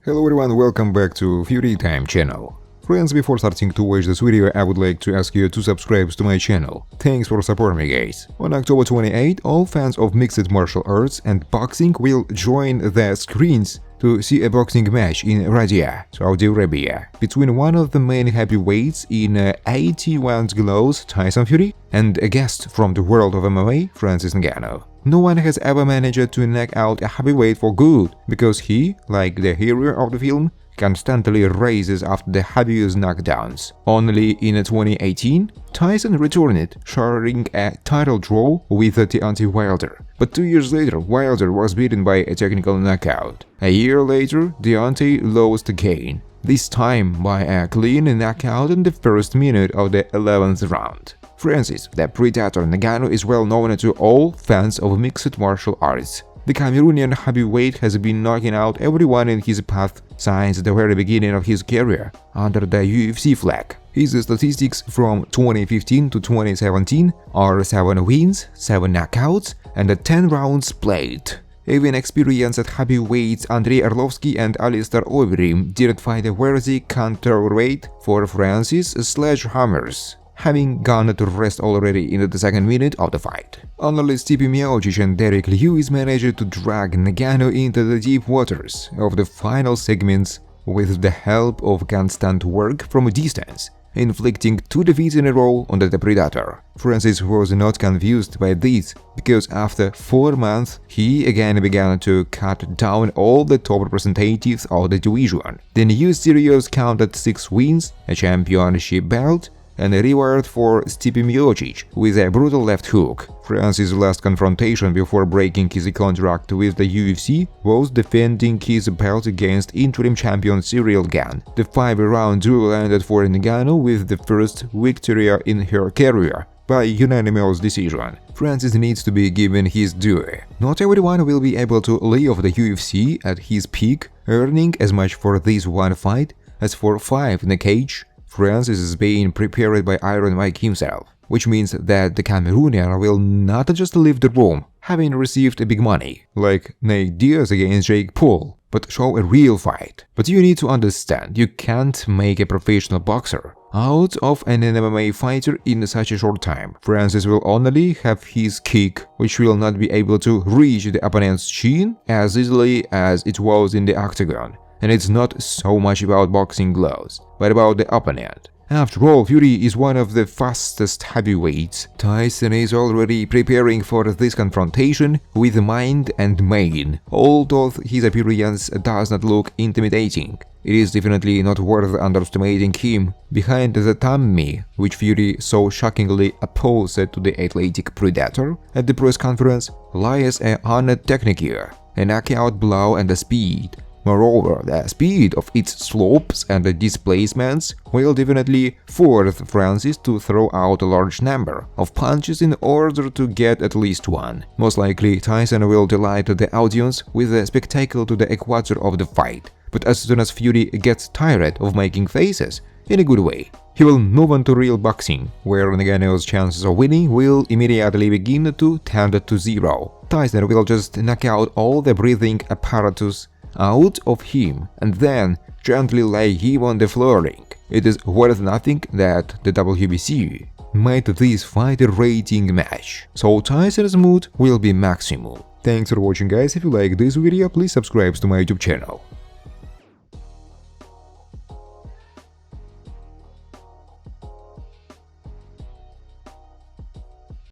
Hello everyone, welcome back to Fury Time channel. Friends, before starting to watch this video, I would like to ask you to subscribe to my channel. Thanks for supporting me, guys. On October 28, all fans of mixed martial arts and boxing will join the screens to see a boxing match in Riyadh, Saudi Arabia, between one of the main heavyweights in 81 kilos, Tyson Fury, and a guest from the world of MMA, Francis Ngannou. No one has ever managed to knock out a heavyweight for good, because he, like the hero of the film, constantly raises after the heaviest knockdowns. Only in 2018, Tyson returned, sharing a title draw with Deontay Wilder. But 2 years later, Wilder was beaten by a technical knockout. A year later, Deonte lost again, this time by a clean knockout in the first minute of the 11th round. Francis, the Predator Ngannou, is well known to all fans of mixed martial arts. The Cameroonian heavyweight has been knocking out everyone in his path since the very beginning of his career under the UFC flag. His statistics from 2015 to 2017 are 7 wins, 7 knockouts, and 10 rounds played. Even experienced heavyweights Andrei Orlovsky and Alistar Overeem didn't find a worthy counterweight for Francis sledgehammers, having gone to rest already in the second minute of the fight. Only Stipe Miocic and Derek Lewis managed to drag Ngannou into the deep waters of the final segments with the help of constant work from a distance, inflicting 2 defeats in a row on the Predator. Francis was not confused by this, because after 4 months he again began to cut down all the top representatives of the division. The new series counted 6 wins, a championship belt, and a reward for Stipe Miocic with a brutal left hook. Francis' last confrontation before breaking his contract with the UFC was defending his belt against interim champion Cyril Gane. The 5-round duel ended for Ngannou with the first victory in her career by unanimous decision. Francis needs to be given his due. Not everyone will be able to leave the UFC at his peak, earning as much for this one fight as for 5 in a cage. Francis is being prepared by Iron Mike himself, which means that the Cameroonian will not just leave the room, having received big money, like Nate Diaz against Jake Paul, but show a real fight. But you need to understand, you can't make a professional boxer out of an MMA fighter in such a short time. Francis will only have his kick, which will not be able to reach the opponent's chin as easily as it was in the octagon. And it's not so much about boxing gloves, but about the opponent. After all, Fury is one of the fastest heavyweights. Tyson is already preparing for this confrontation with mind and main, although his appearance does not look intimidating. It is definitely not worth underestimating him. Behind the tummy, which Fury so shockingly opposed to the athletic Predator at the press conference, lies a honest technique, a knockout blow and a speed. Moreover, the speed of its slopes and the displacements will definitely force Francis to throw out a large number of punches in order to get at least one. Most likely, Tyson will delight the audience with a spectacle to the equator of the fight, but as soon as Fury gets tired of making faces, in a good way, he will move on to real boxing, where Ngannou's chances of winning will immediately begin to tend to 0. Tyson will just knock out all the breathing apparatus out of him and then gently lay him on the flooring. It is worth nothing that the WBC made this fight a rating match, so Tyson's mood will be maximum. Thanks for watching, guys. If you like this video, please subscribe to my YouTube channel.